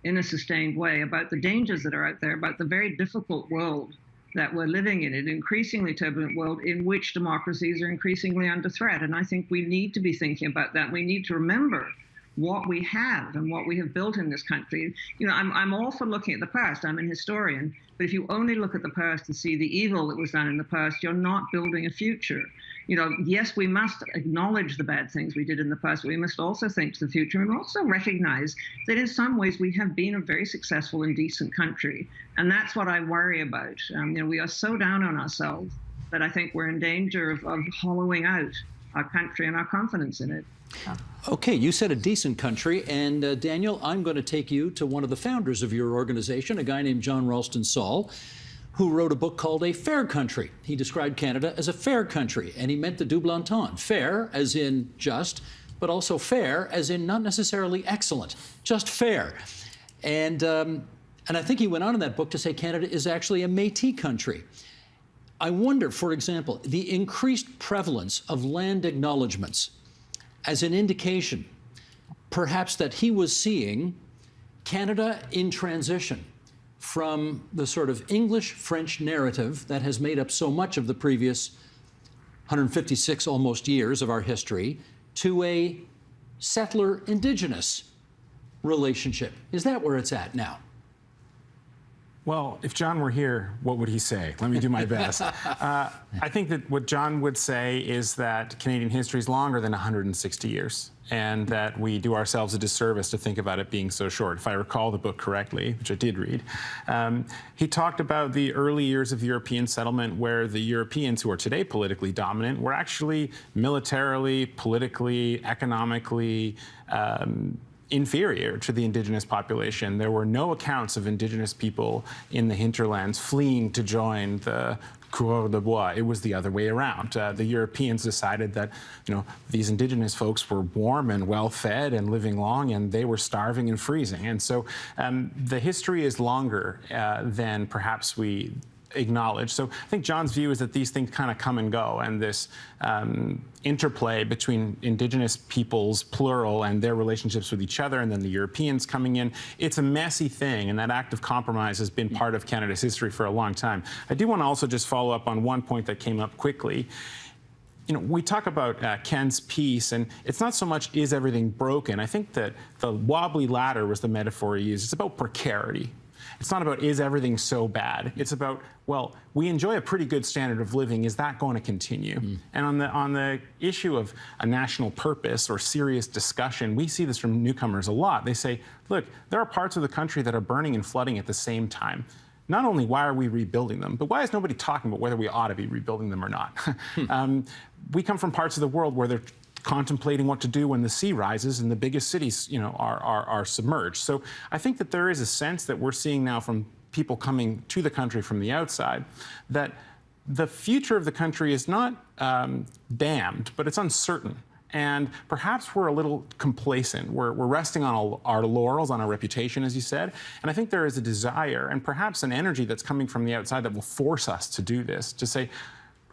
in a sustained way about the dangers that are out there, about the very difficult world that we're living in, an increasingly turbulent world in which democracies are increasingly under threat. And I think we need to be thinking about that. We need to remember what we have and what we have built in this country. You know, I'm all for looking at the past. I'm an historian. But if you only look at the past and see the evil that was done in the past, you're not building a future. You know, yes, we must acknowledge the bad things we did in the past, but we must also think to the future and also recognize that in some ways we have been a very successful and decent country. And that's what I worry about. You know, we are so down on ourselves that I think we're in danger of hollowing out our country and our confidence in it. Okay, you said a decent country, and Daniel, I'm going to take you to one of the founders of your organization, a guy named John Ralston Saul, who wrote a book called A Fair Country. He described Canada as a fair country, and he meant the double entendre. Fair as in just, but also fair as in not necessarily excellent, just fair. And I think he went on in that book to say Canada is actually a Métis country. I wonder, for example, the increased prevalence of land acknowledgements as an indication, perhaps, that he was seeing Canada in transition from the sort of English-French narrative that has made up so much of the previous 156 almost years of our history to a settler-indigenous relationship. Is that where it's at now? Well, if John were here, what would he say? Let me do my best. I think that what John would say is that Canadian history is longer than 160 years, and that we do ourselves a disservice to think about it being so short. If I recall the book correctly, which I did read, he talked about the early years of European settlement, where the Europeans, who are today politically dominant, were actually militarily, politically, economically, inferior to the indigenous population. There were no accounts of indigenous people in the hinterlands fleeing to join the coureurs de bois. It was the other way around. The Europeans decided that, you know, these indigenous folks were warm and well-fed and living long, and they were starving and freezing. And so the history is longer than perhaps we acknowledge. So I think John's view is that these things kind of come and go, and this interplay between indigenous peoples, plural, and their relationships with each other, and then the Europeans coming in, it's a messy thing, and that act of compromise has been part of Canada's history for a long time. I do want to also just follow up on one point that came up quickly. You know, we talk about Ken's piece, and it's not so much is everything broken. I think that the wobbly ladder was the metaphor he used. It's about precarity. It's not about is everything so bad. It's about, well, we enjoy a pretty good standard of living. Is that going to continue? And on the issue of a national purpose or serious discussion, we see this from newcomers a lot. They say, look, there are parts of the country that are burning and flooding at the same time. Not only why are we rebuilding them, but why is nobody talking about whether we ought to be rebuilding them or not? We come from parts of the world where they're contemplating what to do when the sea rises and the biggest cities, you know, are submerged. So I think that there is a sense that we're seeing now from people coming to the country from the outside that the future of the country is not damned, but it's uncertain. And perhaps we're a little complacent. We're resting on our laurels, on our reputation, as you said. And I think there is a desire and perhaps an energy that's coming from the outside that will force us to do this, to say,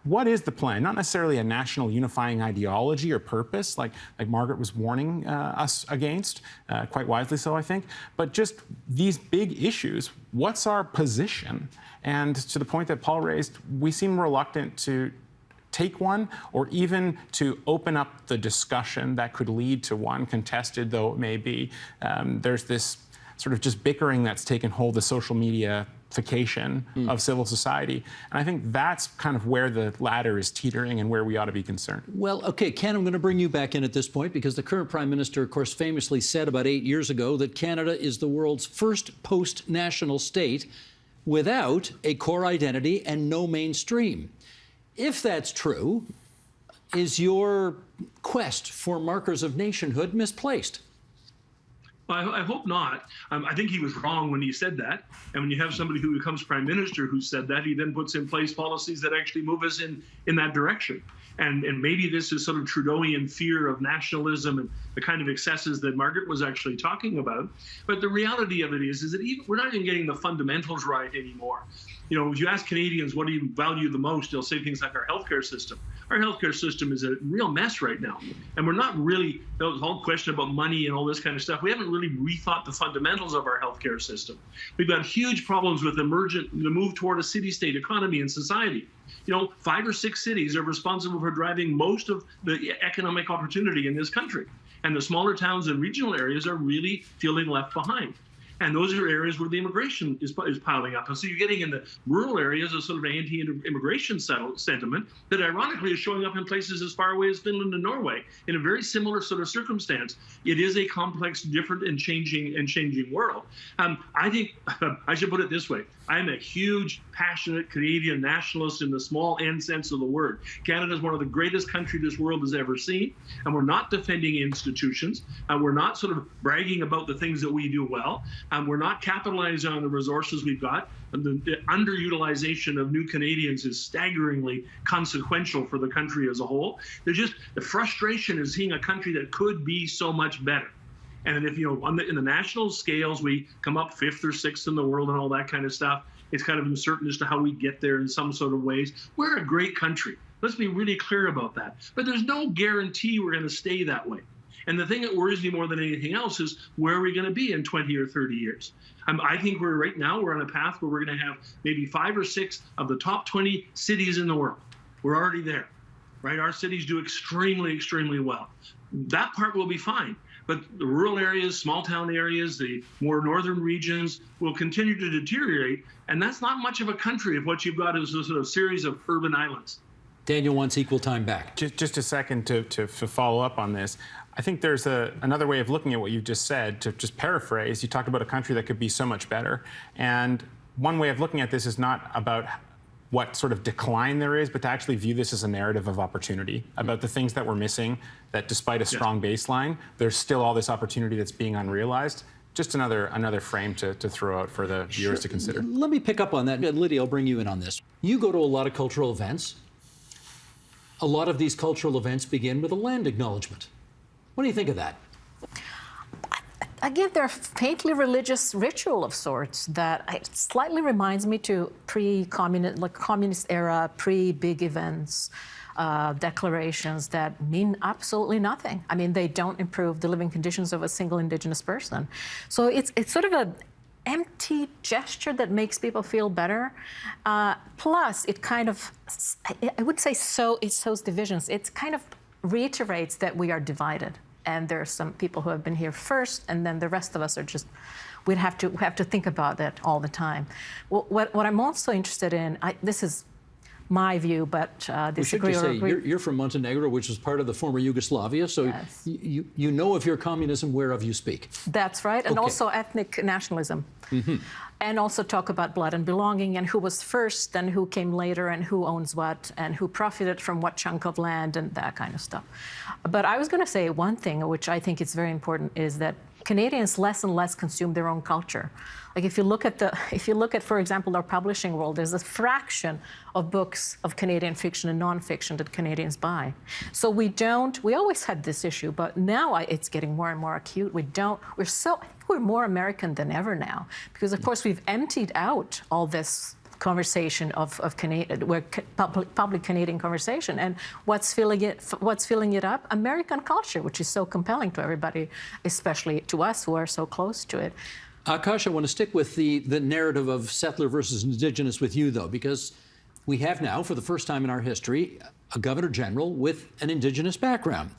what is the plan? Not necessarily a national unifying ideology or purpose, like Margaret was warning us against, quite wisely so, I think, but just these big issues. What's our position? And to the point that Paul raised, we seem reluctant to take one or even to open up the discussion that could lead to one, contested though it may be. There's this sort of just bickering that's taken hold of social media of civil society. And I think that's kind of where the ladder is teetering and where we ought to be concerned. Well, okay, Ken, I'm going to bring you back in at this point because the current Prime Minister, of course, famously said about 8 years ago that Canada is the world's first post-national state without a core identity and no mainstream. If that's true, is your quest for markers of nationhood misplaced? I hope not. I think he was wrong when he said that. And when you have somebody who becomes prime minister who said that, he then puts in place policies that actually move us in that direction. And maybe this is sort of Trudeauian fear of nationalism and the kind of excesses that Margaret was actually talking about. But the reality of it is that we're not even getting the fundamentals right anymore. You know, if you ask Canadians, what do you value the most, they'll say things like our healthcare system. Our healthcare system is a real mess right now. And we're not really, the whole question about money and all this kind of stuff, we haven't really rethought the fundamentals of our healthcare system. We've got huge problems with the move toward a city-state economy and society. You know, 5 or 6 cities are responsible for driving most of the economic opportunity in this country. And the smaller towns and regional areas are really feeling left behind. And those are areas where the immigration is piling up. And so you're getting in the rural areas a sort of anti-immigration sentiment that ironically is showing up in places as far away as Finland and Norway in a very similar sort of circumstance. It is a complex, different and changing world. I think I should put it this way. I'm a huge, passionate Canadian nationalist in the small n sense of the word. Canada is one of the greatest countries this world has ever seen, and we're not defending institutions. We're not sort of bragging about the things that we do well. We're not capitalizing on the resources we've got. The underutilization of new Canadians is staggeringly consequential for the country as a whole. There's just the frustration is seeing a country that could be so much better. And if, you know, in the national scales, we come up 5th or 6th in the world and all that kind of stuff. It's kind of uncertain as to how we get there in some sort of ways. We're a great country. Let's be really clear about that. But there's no guarantee we're going to stay that way. And the thing that worries me more than anything else is where are we going to be in 20 or 30 years? I think we're on a path where we're going to have maybe 5 or 6 of the top 20 cities in the world. We're already there, right? Our cities do extremely, extremely well. That part will be fine. But the rural areas, small town areas, the more northern regions will continue to deteriorate. And that's not much of a country if what you've got is a sort of series of urban islands. Daniel wants equal time back. Just a second to follow up on this. I think there's another way of looking at what you just said. To just paraphrase, you talked about a country that could be so much better. And one way of looking at this is not about what sort of decline there is, but to actually view this as a narrative of opportunity about the things that we're missing, that despite a strong baseline, there's still all this opportunity that's being unrealized. Just another frame to throw out for the viewers to consider. Let me pick up on that. Lydia, I'll bring you in on this. You go to a lot of cultural events. A lot of these cultural events begin with a land acknowledgement. What do you think of that? Again, they're a faintly religious ritual of sorts that slightly reminds me to pre-communist, like communist era, pre-big events, declarations that mean absolutely nothing. I mean, they don't improve the living conditions of a single Indigenous person. So it's sort of an empty gesture that makes people feel better. Plus, it kind of, I would say, it sows divisions. It kind of reiterates that we are divided. And there are some people who have been here first, and then the rest of us are just, we'd have to think about that all the time. What I'm also interested in, this is my view, but disagree or agree. You're from Montenegro, which was part of the former Yugoslavia, so yes. you know of your communism whereof you speak. That's right, and also ethnic nationalism. Mm-hmm. And also talk about blood and belonging and who was first and who came later and who owns what and who profited from what chunk of land and that kind of stuff. But I was going to say one thing, which I think is very important, is that Canadians less and less consume their own culture. Like if you look at, for example, our publishing world, there's a fraction of books of Canadian fiction and nonfiction that Canadians buy. So we always had this issue, but now it's getting more and more acute. We're more American than ever now, because of course we've emptied out all this conversation of public Canadian conversation, and what's filling it up? American culture, which is so compelling to everybody, especially to us who are so close to it. Akash, I want to stick with the narrative of settler versus Indigenous with you, though, because we have now, for the first time in our history, a Governor General with an Indigenous background.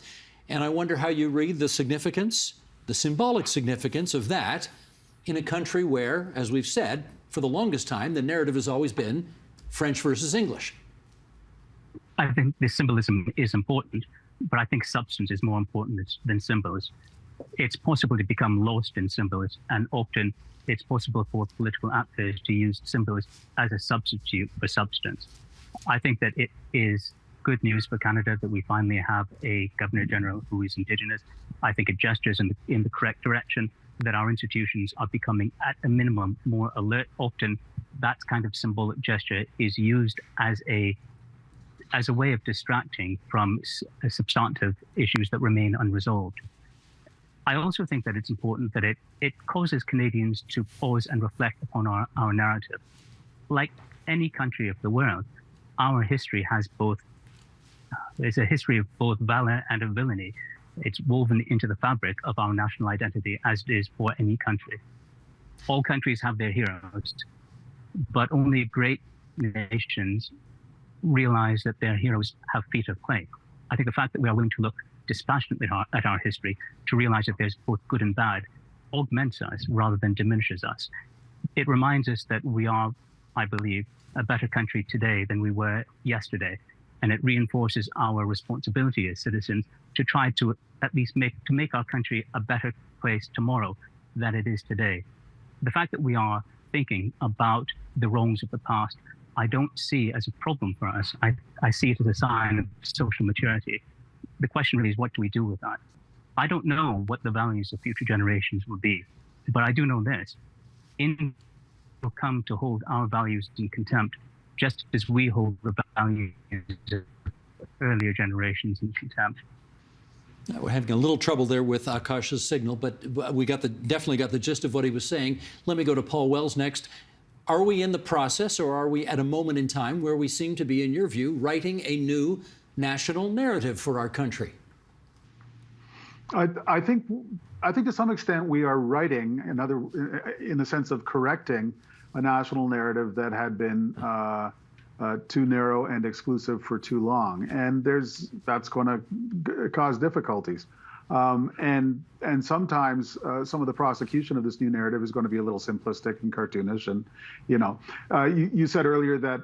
And I wonder how you read the significance, the symbolic significance of that in a country where, as we've said, for the longest time, the narrative has always been French versus English. I think the symbolism is important, but I think substance is more important than symbols. It's possible to become lost in symbols, and often it's possible for political actors to use symbols as a substitute for substance. I think that it is good news for Canada that we finally have a Governor General who is Indigenous. I think it gestures in the correct direction, that our institutions are becoming, at a minimum, more alert. Often that kind of symbolic gesture is used as a way of distracting from substantive issues that remain unresolved. I also think that it's important that it causes Canadians to pause and reflect upon our narrative. Like any country of the world, our history has there's a history of both valor and of villainy. It's woven into the fabric of our national identity, as it is for any country. All countries have their heroes, but only great nations realize that their heroes have feet of clay. I think the fact that we are willing to look dispassionately at our history, to realize that there's both good and bad, augments us rather than diminishes us. It reminds us that we are, I believe, a better country today than we were yesterday. And it reinforces our responsibility as citizens to try to at least make our country a better place tomorrow than it is today. The fact that we are thinking about the wrongs of the past, I don't see as a problem for us. I see it as a sign of social maturity. The question really is, what do we do with that? I don't know what the values of future generations will be, but I do know this. Will come to hold our values in contempt, just as we hold the values of earlier generations in contempt. We're having a little trouble there with Akash's signal, but we definitely got the gist of what he was saying. Let me go to Paul Wells next. Are we in the process, or are we at a moment in time where we seem to be, in your view, writing a new national narrative for our country? I think to some extent we are writing in the sense of correcting a national narrative that had been too narrow and exclusive for too long, and that's going to cause difficulties. And sometimes some of the prosecution of this new narrative is going to be a little simplistic and cartoonish. And you said earlier that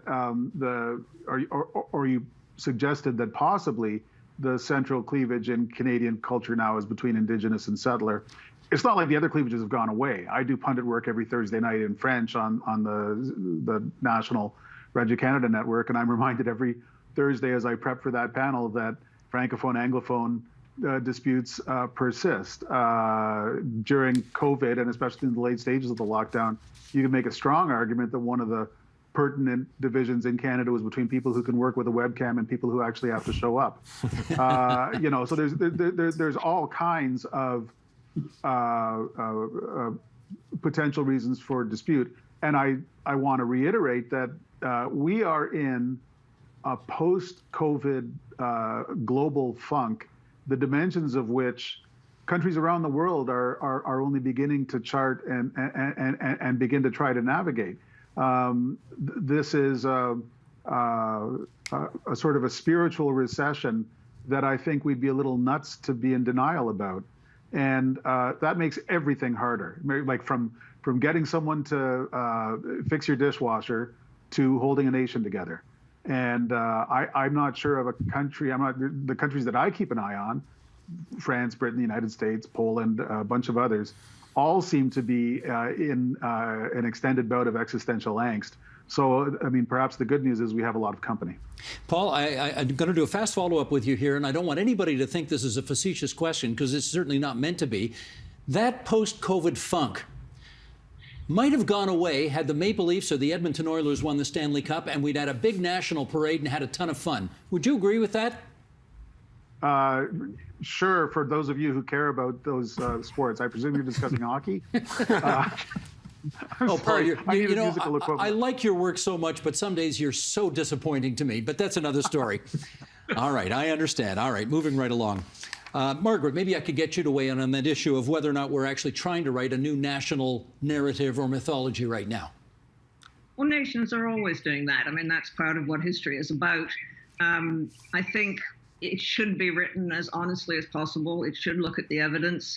you suggested that possibly the central cleavage in Canadian culture now is between Indigenous and settler. It's not like the other cleavages have gone away. I do pundit work every Thursday night in French on the national Radio Canada network, and I'm reminded every Thursday as I prep for that panel that Francophone-Anglophone disputes persist. During COVID, and especially in the late stages of the lockdown, you can make a strong argument that one of the pertinent divisions in Canada was between people who can work with a webcam and people who actually have to show up. So there's all kinds of potential reasons for dispute. And I want to reiterate that we are in a post-COVID global funk, the dimensions of which countries around the world are only beginning to chart and begin to try to navigate. This is a sort of a spiritual recession that I think we'd be a little nuts to be in denial about. And that makes everything harder, like from getting someone to fix your dishwasher to holding a nation together. And I'm not sure of a country, the countries that I keep an eye on, France, Britain, the United States, Poland, a bunch of others, all seem to be in an extended bout of existential angst. So, I mean, perhaps the good news is we have a lot of company. Paul, I'm going to do a fast follow-up with you here, and I don't want anybody to think this is a facetious question, because it's certainly not meant to be. That post-COVID funk might have gone away had the Maple Leafs or the Edmonton Oilers won the Stanley Cup and we'd had a big national parade and had a ton of fun. Would you agree with that? Sure, for those of you who care about those sports. I presume you're discussing hockey? Oh, Paul, I like your work so much, but some days you're so disappointing to me. But that's another story. All right, I understand. All right, moving right along. Margaret, maybe I could get you to weigh in on that issue of whether or not we're actually trying to write a new national narrative or mythology right now. Well, nations are always doing that. I mean, that's part of what history is about. I think it should be written as honestly as possible. It should look at the evidence.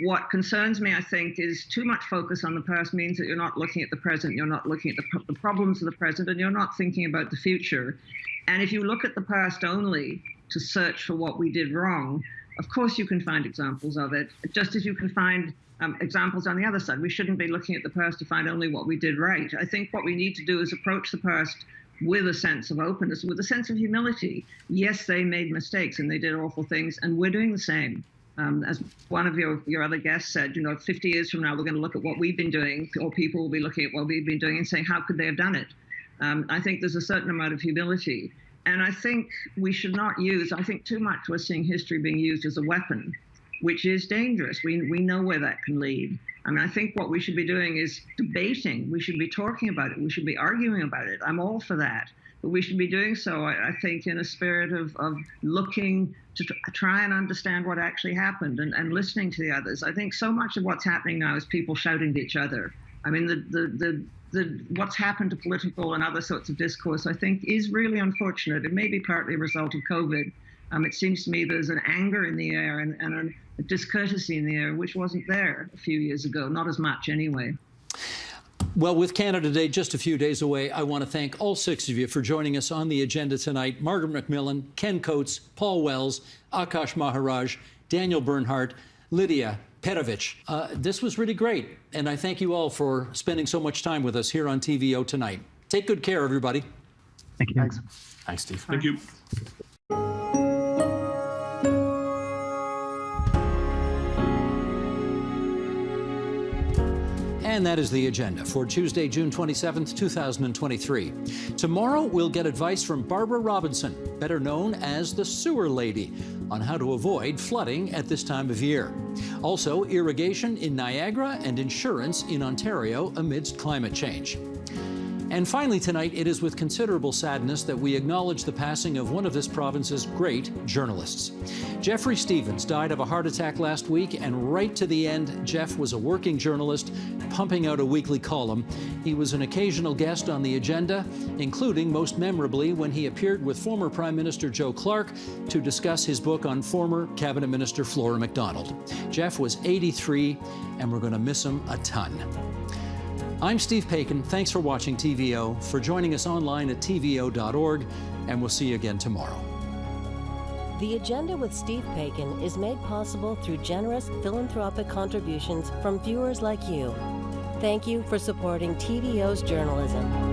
What concerns me, I think, is too much focus on the past means that you're not looking at the present, you're not looking at the problems of the present, and you're not thinking about the future. And if you look at the past only to search for what we did wrong, of course you can find examples of it, just as you can find examples on the other side. We shouldn't be looking at the past to find only what we did right. I think what we need to do is approach the past with a sense of openness, with a sense of humility. Yes, they made mistakes and they did awful things, and we're doing the same. As one of your other guests said, 50 years from now, we're going to look at what we've been doing, or people will be looking at what we've been doing and saying, how could they have done it? I think there's a certain amount of humility. And I think we should not use, I think too much we're seeing history being used as a weapon, which is dangerous. We know where that can lead. I mean, I think what we should be doing is debating. We should be talking about it. We should be arguing about it. I'm all for that. But we should be doing so, I think, in a spirit of looking to try and understand what actually happened and listening to the others. I think so much of what's happening now is people shouting at each other. I mean, what's happened to political and other sorts of discourse, I think, is really unfortunate. It may be partly a result of COVID. It seems to me there's an anger in the air and a discourtesy in the air, which wasn't there a few years ago, not as much anyway. Well, with Canada Day just a few days away, I want to thank all 6 of you for joining us on the agenda tonight. Margaret McMillan, Ken Coates, Paul Wells, Akash Maharaj, Daniel Bernhardt, Lydia Perovich. This was really great, and I thank you all for spending so much time with us here on TVO tonight. Take good care, everybody. Thank you. Thanks. Thanks, Steve. Thank you. And that is the agenda for Tuesday, June 27th, 2023. Tomorrow, we'll get advice from Barbara Robinson, better known as the Sewer Lady, on how to avoid flooding at this time of year. Also, irrigation in Niagara and insurance in Ontario amidst climate change. And finally tonight, it is with considerable sadness that we acknowledge the passing of one of this province's great journalists. Jeffrey Stevens died of a heart attack last week, and right to the end, Jeff was a working journalist pumping out a weekly column. He was an occasional guest on the agenda, including most memorably when he appeared with former Prime Minister Joe Clark to discuss his book on former Cabinet Minister Flora MacDonald. Jeff was 83, and we're going to miss him a ton. I'm Steve Paikin. Thanks for watching TVO, for joining us online at tvo.org, and we'll see you again tomorrow. The Agenda with Steve Paikin is made possible through generous philanthropic contributions from viewers like you. Thank you for supporting TVO's journalism.